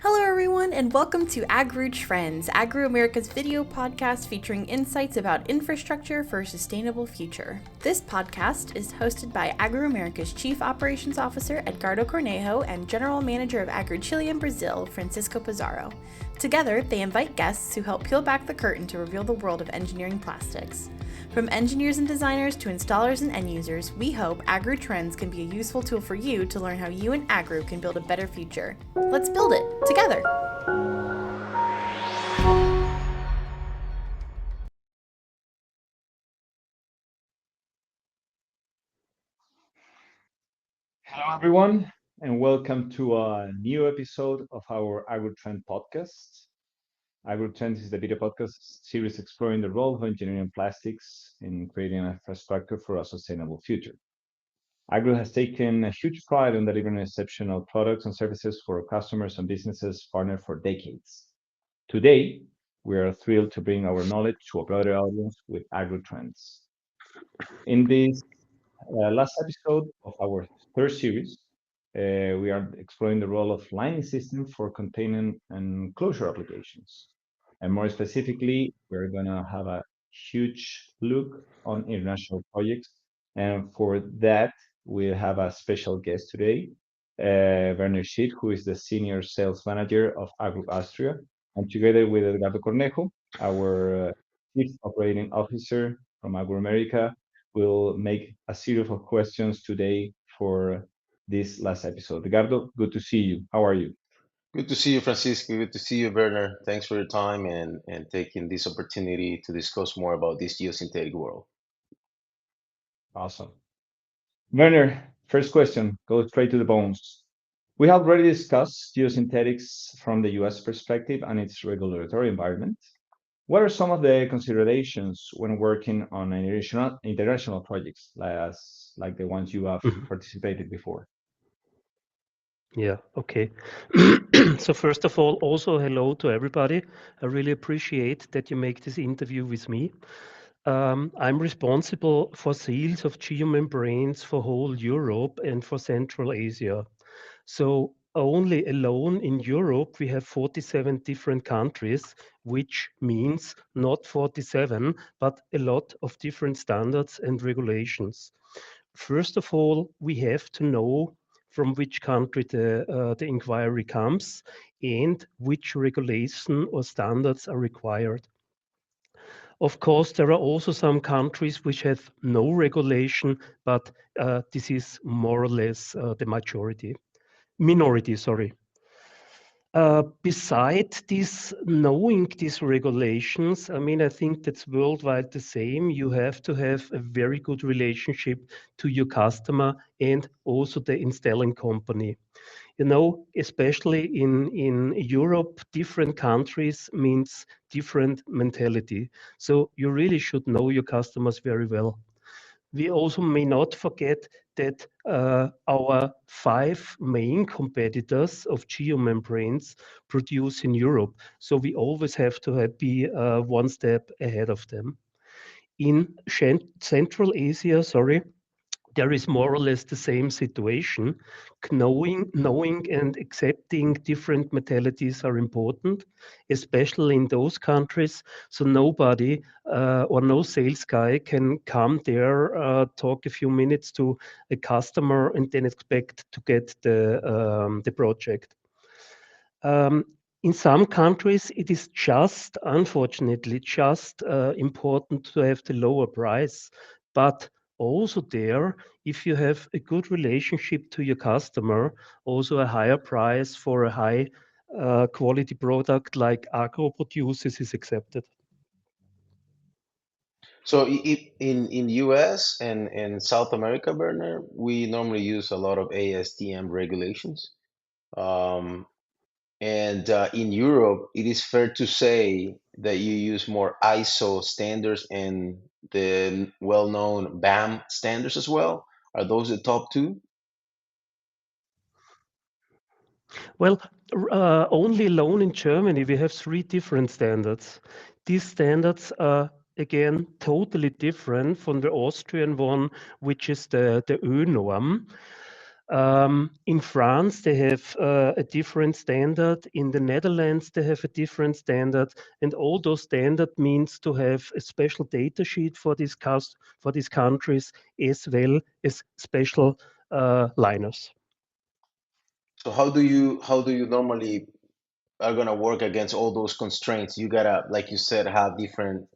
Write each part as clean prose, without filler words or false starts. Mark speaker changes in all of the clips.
Speaker 1: Hello everyone and welcome to AGRU Trends, AGRU America's video podcast featuring insights about infrastructure for a sustainable future. This podcast is hosted by AGRU America's Chief Operations Officer Edgardo Cornejo and General Manager of AGRU Chile and Brazil, Francisco Pizarro. Together, they invite guests who help peel back the curtain to reveal the world of engineering plastics. From engineers and designers to installers and end users, we hope AGRU Trends can be a useful tool for you to learn how you and AGRU can build a better future. Let's build it together.
Speaker 2: Hello, everyone, and welcome to a new episode of our AGRU Trend podcast. AGRU Trend is the video podcast series exploring the role of engineering plastics in creating an infrastructure for a sustainable future. AGRU has taken a huge pride in delivering exceptional products and services for customers and businesses partnered for decades. Today, we are thrilled to bring our knowledge to a broader audience with AGRU Trends. In this last episode of our third series, we are exploring the role of lining system for containment and closure applications. And more specifically, we're going to have a huge look on international projects. And for that, we have a special guest today, Werner Scheed, who is the Senior Sales Manager of AGRU Austria. And together with Edgardo Cornejo, our Chief Operating Officer from AGRU America, we'll make a series of questions today for this last episode. Edgardo, good to see you. How are you?
Speaker 3: Good to see you, Francisco. Good to see you, Werner. Thanks for your time and taking this opportunity to discuss more about this geosynthetic world.
Speaker 2: Awesome. Werner, first question, go straight to the bones. We have already discussed geosynthetics from the US perspective and its regulatory environment. What are some of the considerations when working on international projects like the ones you have participated before?
Speaker 4: Yeah, okay. So first of all, also hello to everybody. I really appreciate that you make this interview with me. I'm responsible for sales of geomembranes for whole Europe and for Central Asia. So only alone in Europe, we have 47 different countries, which means not 47, but a lot of different standards and regulations. First of all, we have to know from which country the inquiry comes and which regulation or standards are required. Of course, there are also some countries which have no regulation, but this is more or less the minority, sorry. Beside this, knowing these regulations, I mean, I think that's worldwide the same. You have to have a very good relationship to your customer and also the installing company. You know, especially in Europe, different countries means different mentality. So you really should know your customers very well. We also may not forget that our 5 main competitors of geomembranes produce in Europe. So we always have to be one step ahead of them. In Central Asia, sorry, there is more or less the same situation. Knowing and accepting different mentalities are important, especially in those countries. So nobody or no sales guy can come there, talk a few minutes to a customer, and then expect to get the project. In some countries, it is just, unfortunately, just important to have the lower price. But also there, if you have a good relationship to your customer, also a higher price for a high quality product like AGRU produces is accepted.
Speaker 3: So in US and South America, Werner, we normally use a lot of ASTM regulations. Um, and in Europe, it is fair to say that you use more ISO standards and the well-known BAM standards as well. Are those the top two?
Speaker 4: Well, only alone in Germany, we have 3 different standards. These standards are again totally different from the Austrian one, which is the Ö norm. In France, they have a different standard. In the Netherlands, they have a different standard, and all those standard means to have a special data sheet for for these countries as well as special liners.
Speaker 3: So how do you normally are gonna work against all those constraints? You gotta, like you said, have different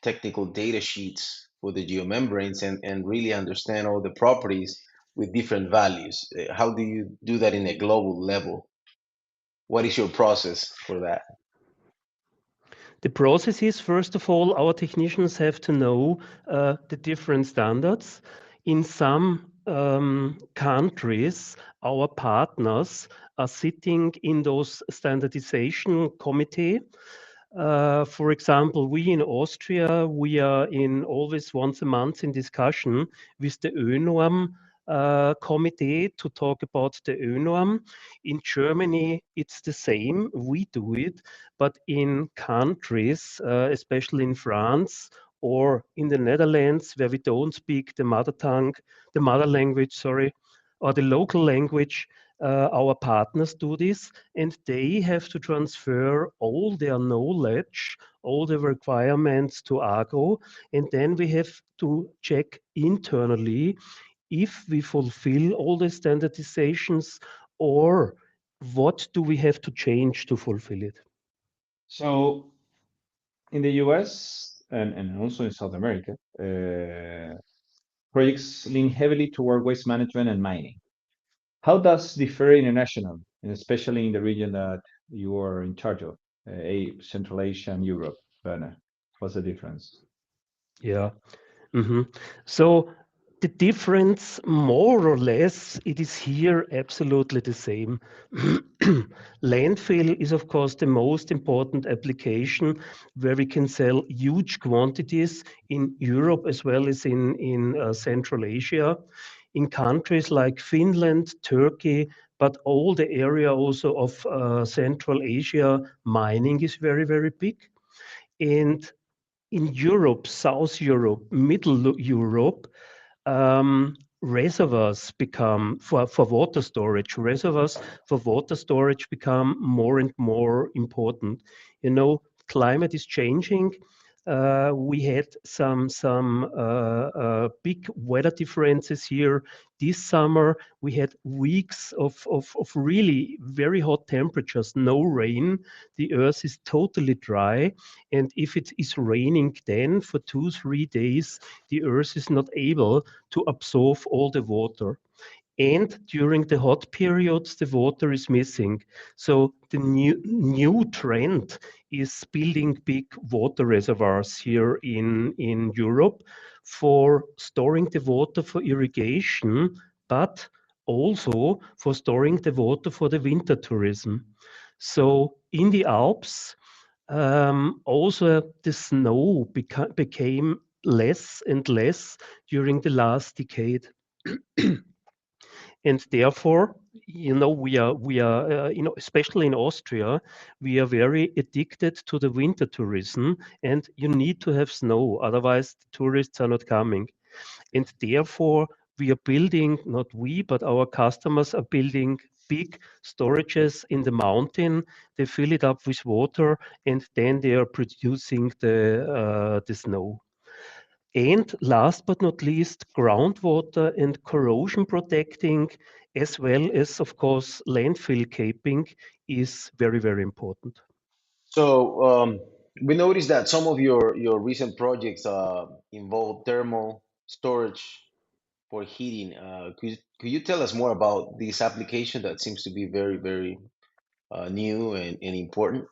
Speaker 3: technical data sheets for the geomembranes and really understand all the properties with different values. How do you do that in a global level? What is your process for that?
Speaker 4: The process is, first of all, our technicians have to know the different standards. In some countries, our partners are sitting in those standardization committee. For example, we in Austria, we are in always once a month in discussion with the ÖNORM committee to talk about the ÖNORM. In Germany, it's the same. We do it, but in countries, especially in France or in the Netherlands, where we don't speak the mother tongue, the mother language, sorry, or the local language, our partners do this, and they have to transfer all their knowledge, all the requirements to AGRU, and then we have to check internally if we fulfill all the standardizations or what do we have to change to fulfill it.
Speaker 2: So in the US and also in South America, projects lean heavily toward waste management and mining. How does differ international, and especially in the region that you are in charge of, Central Asia and Europe, Werner? What's the difference?
Speaker 4: Yeah. So the difference, more or less, it is here absolutely the same. Landfill is, of course, the most important application where we can sell huge quantities in Europe as well as in Central Asia. In countries like Finland, Turkey, but all the area also of Central Asia, mining is very, very big. And in Europe, South Europe, Middle Europe, reservoirs become for water storage. Reservoirs for water storage become more and more important. You know, climate is changing. We had some big weather differences here this summer. We had weeks of really very hot temperatures, no rain. The earth is totally dry. And if it is raining, then for 2, 3 days, the earth is not able to absorb all the water. And during the hot periods, the water is missing. So the new trend is building big water reservoirs here in Europe for storing the water for irrigation, but also for storing the water for the winter tourism. So in the Alps, also the snow became less and less during the last decade. And therefore, especially in Austria, we are very addicted to the winter tourism, and you need to have snow, otherwise the tourists are not coming. And therefore, we are building, not we, but our customers are building big storages in the mountain. They fill it up with water, and then they are producing the snow. And last but not least, groundwater and corrosion protecting, as well as, of course, landfill caping is very, very important.
Speaker 3: So we noticed that some of your recent projects involve thermal storage for heating. Could you tell us more about this application that seems to be very, very new and important?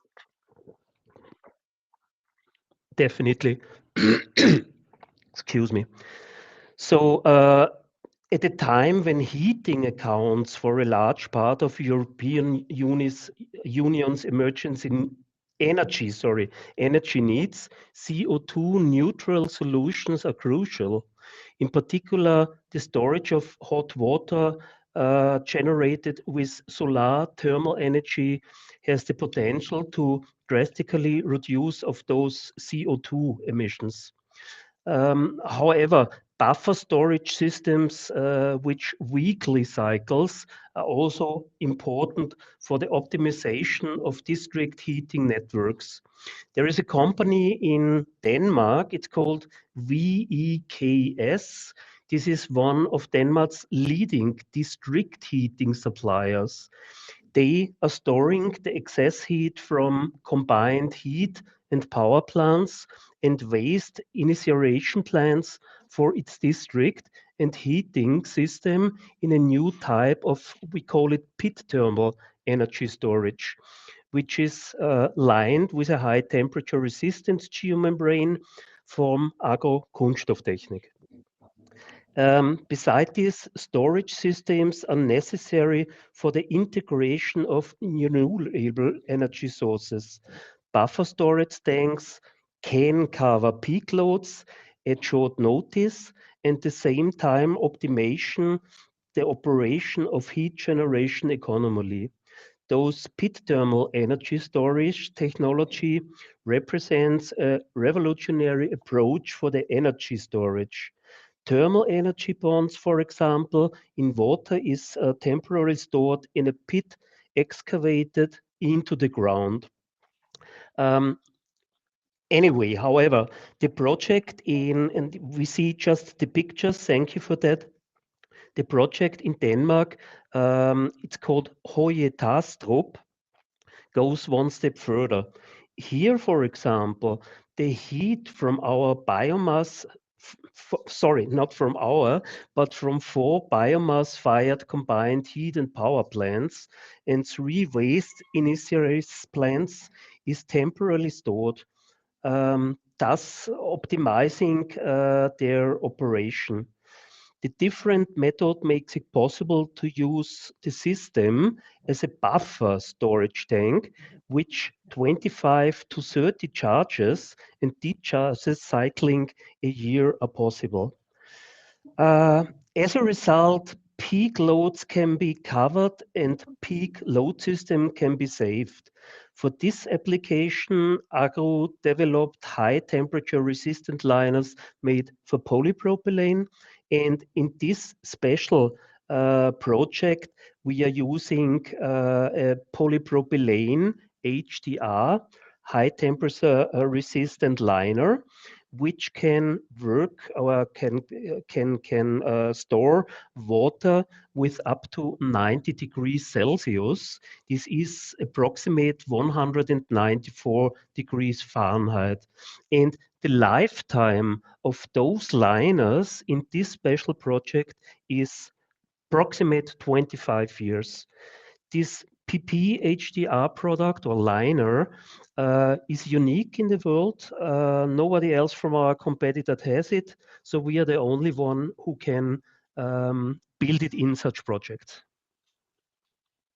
Speaker 4: Definitely. Excuse me. So, at a time when heating accounts for a large part of European Union's energy needs, CO2 neutral solutions are crucial. In particular, the storage of hot water generated with solar thermal energy has the potential to drastically reduce of those CO2 emissions. However, Buffer storage systems, which weekly cycles, are also important for the optimization of district heating networks. There is a company in Denmark, it's called VEKS. This is one of Denmark's leading district heating suppliers. They are storing the excess heat from combined heat and power plants and waste incineration plants for its district and heating system in a new type of, we call it pit thermal energy storage, which is lined with a high temperature resistance geomembrane from AGRU Kunststofftechnik. Beside these, storage systems are necessary for the integration of renewable energy sources. Buffer storage tanks can cover peak loads at short notice and at the same time optimization the operation of heat generation economically. Those pit thermal energy storage technology represents a revolutionary approach for the energy storage. Thermal energy bonds, for example, in water is temporarily stored in a pit excavated into the ground. Um, anyway, however, the project and we see just the pictures, thank you for that. The project in Denmark, it's called Høje Tastrup, goes one step further. Here, for example, the heat from our biomass, sorry, not from our, but from 4 biomass-fired combined heat and power plants and 3 waste incineration plants is temporarily stored, thus optimizing their operation. The different method makes it possible to use the system as a buffer storage tank, which 25 to 30 charges and discharges cycling a year are possible. As a result, peak loads can be covered and peak load system can be saved. For this application, AGRU developed high temperature resistant liners made for polypropylene. And in this special project, we are using a polypropylene HDR, high temperature resistant liner, which can work or can store water with up to 90 degrees Celsius. This is approximate 194 degrees Fahrenheit. And the lifetime of those liners in this special project is approximate 25 years. This PP HDR product or liner is unique in the world. Nobody else from our competitor has it. So we are the only one who can build it in such projects.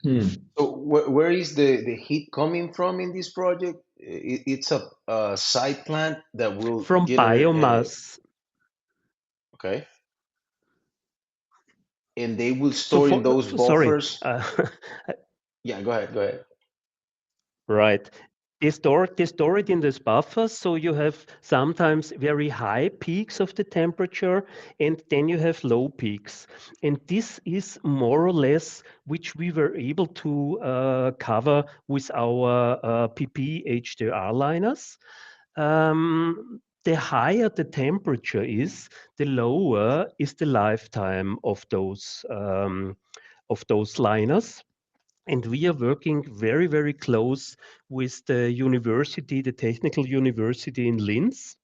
Speaker 3: So where is the heat coming from in this project? It's a side plant that will
Speaker 4: From
Speaker 3: generate
Speaker 4: biomass.
Speaker 3: okay, and they will
Speaker 4: So
Speaker 3: store in those
Speaker 4: sorry.
Speaker 3: buffers. Yeah, go ahead, go ahead.
Speaker 4: Right. They store it in these buffers, so you have sometimes very high peaks of the temperature, and then you have low peaks. And this is more or less which we were able to cover with our PP HDR liners. The higher the temperature is, the lower is the lifetime of those liners. And we are working very, very close with the university, the technical university in Linz.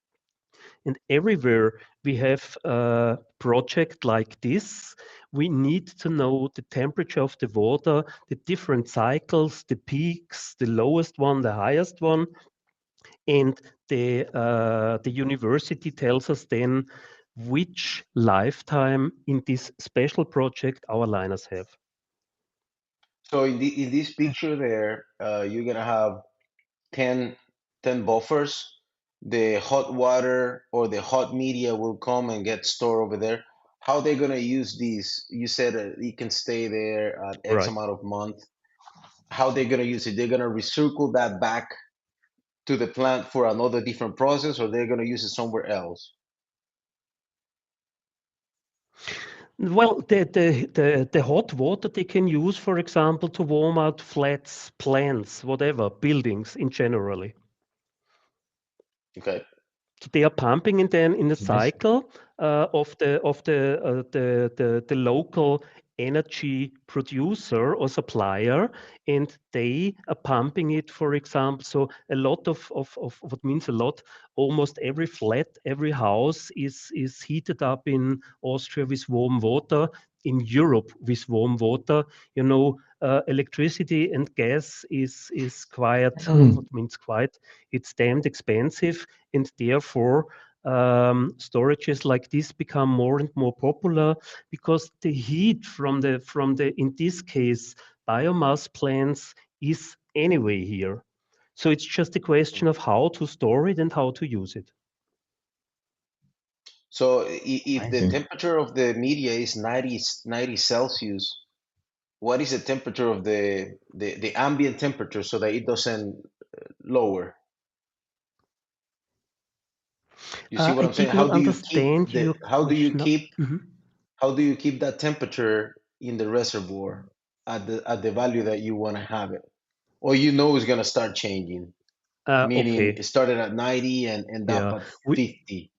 Speaker 4: And everywhere we have a project like this, we need to know the temperature of the water, the different cycles, the peaks, the lowest one, the highest one. And the university tells us then which lifetime in this special project our liners have.
Speaker 3: So in this picture there, you're gonna have 10, 10 buffers. The hot water or the hot media will come and get stored over there. How they gonna use these? You said it can stay there at X
Speaker 4: Right.
Speaker 3: amount of month. How they gonna use it? They're gonna recircle that back to the plant for another different process, or they're gonna use it somewhere else?
Speaker 4: Well, the hot water they can use, for example, to warm out flats, plants, whatever, buildings in generally.
Speaker 3: Okay.
Speaker 4: So they are pumping it then in a
Speaker 2: Nice.
Speaker 4: cycle of the local energy producer or supplier, and they are pumping it, for example. So a lot of what means a lot, almost every flat, every house is heated up in Austria with warm water. In Europe with warm water, electricity and gas is quite what means quite. It's damned expensive, and therefore storages like this become more and more popular because the heat from the in this case biomass plants is anyway here. So it's just a question of how to store it and how to use it.
Speaker 3: So
Speaker 2: I
Speaker 3: if the
Speaker 2: see.
Speaker 3: temperature of the media is 90 Celsius, what is the temperature of the ambient temperature so that it doesn't lower? You see what
Speaker 4: I
Speaker 3: I'm saying?
Speaker 4: did not understand your
Speaker 3: How do you
Speaker 4: question.
Speaker 3: keep
Speaker 4: Mhm.
Speaker 3: that temperature in the reservoir at the value that you want to have it? Or it's gonna start changing, meaning
Speaker 4: Okay,
Speaker 3: it started at 90 and end up
Speaker 4: yeah.
Speaker 3: at
Speaker 4: We
Speaker 3: 50.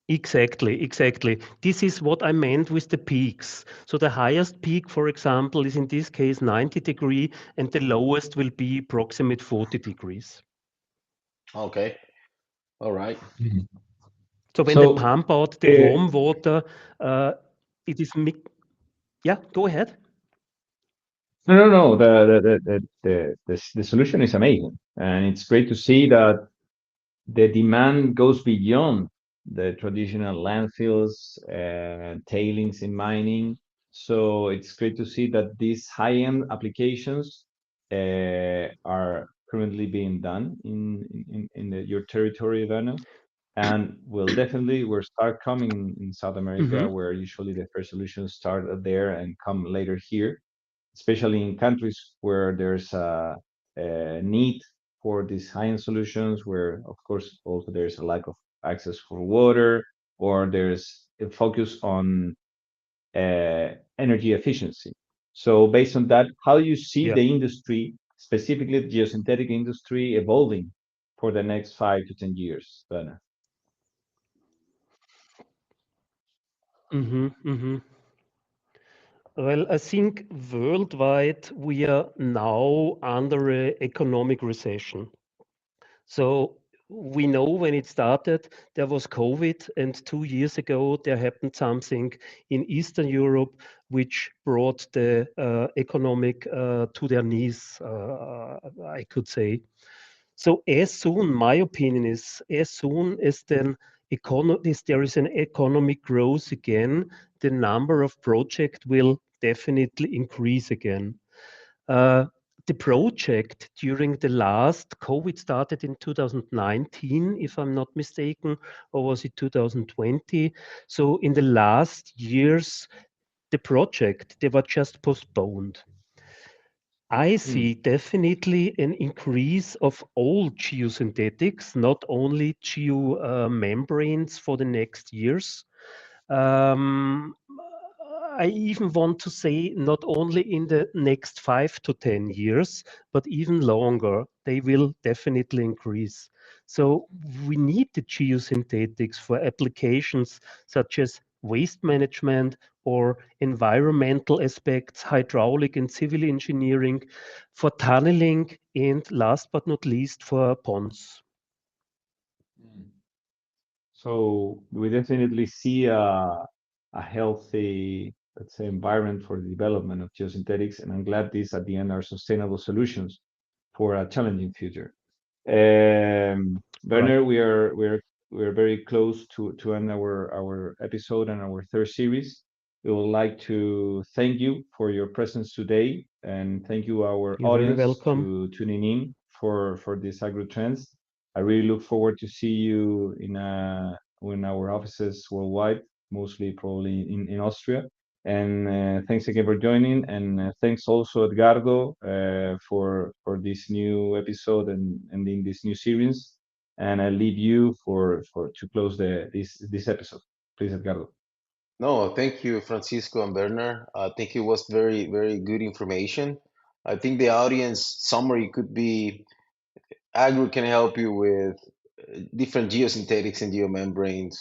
Speaker 4: Exactly. This is what I meant with the peaks. So the highest peak, for example, is in this case 90 degree, and the lowest will be approximate 40 degrees.
Speaker 3: Okay. All right.
Speaker 2: Mhm.
Speaker 4: So when they
Speaker 2: So,
Speaker 4: pump out the
Speaker 2: uh,
Speaker 4: warm water, uh, it is yeah, go ahead.
Speaker 2: no. The solution is amazing, and it's great to see that the demand goes beyond the traditional landfills and tailings in mining. So it's great to see that these high-end applications are currently being done in your territory, Werner, and will start coming in South America,
Speaker 4: Hmm.
Speaker 2: where usually the first solutions start there and come later here, especially in countries where there's a need for these high-end solutions, where of course also there's a lack of access for water, or there's a focus on energy efficiency. So based on that, how do you see
Speaker 4: Yeah.
Speaker 2: the industry, specifically the geosynthetic industry, evolving for the next 5 to 10 years, Dana?
Speaker 4: Hmm. Well, I think worldwide we are now under a economic recession. So we know when it started, there was COVID, and 2 years ago there happened something in Eastern Europe which brought the economic to their knees, I could say. So as soon, my opinion is, as soon as then there is an economic growth again, the number of projects will definitely increase again. Uh, the project during the last COVID started in 2019, if I'm not mistaken, or was it 2020? So in the last years, the project they were just postponed. I
Speaker 2: Mm.
Speaker 4: see definitely an increase of all geosynthetics, not only geomembranes for the next years. Um, I even want to say not only in the next 5 to 10 years, but even longer, they will definitely increase. So we need the geosynthetics for applications such as waste management or environmental aspects, hydraulic and civil engineering, for tunneling, and last but not least, for ponds.
Speaker 2: Mm. So we definitely see a healthy, let's say, environment for the development of geosynthetics, and I'm glad these at the end are sustainable solutions for a challenging future.
Speaker 4: Right.
Speaker 2: Werner, we are very close to end our episode and our third series. We would like to thank you for your presence today, and thank you our
Speaker 4: You're very
Speaker 2: audience
Speaker 4: welcome.
Speaker 2: to tuning in for this AGRU Trends. I really look forward to see you in our offices worldwide, mostly probably in Austria. And thanks again for joining, and thanks also Edgardo for this new episode and in this new series. And I leave you for to close this episode. Please, Edgardo.
Speaker 3: No, thank you, Francisco and Werner. I think it was very, very good information. I think the audience summary could be Agro can help you with different geosynthetics and geomembranes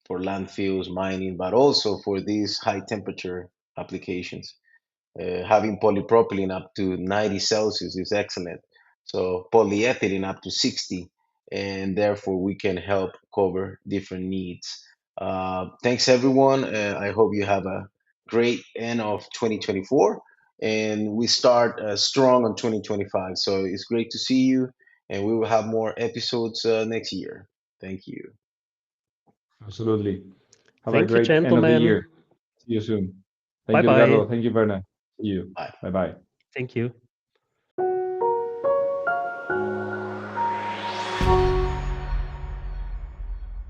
Speaker 3: for landfills, mining, but also for these high temperature applications. Having polypropylene up to 90 Celsius is excellent. So polyethylene up to 60, and therefore we can help cover different needs. Thanks everyone. I hope you have a great end of 2024, and we start strong on 2025. So it's great to see you, and we will have more episodes next year. Thank you.
Speaker 2: Absolutely. Have a
Speaker 4: Thank you,
Speaker 2: great end of the
Speaker 4: gentlemen.
Speaker 2: year. See you soon.
Speaker 4: Bye
Speaker 2: Thank you,
Speaker 4: bye.
Speaker 2: Edgardo. Thank you, Verna. See you.
Speaker 3: Bye.
Speaker 2: Bye bye.
Speaker 4: Thank you.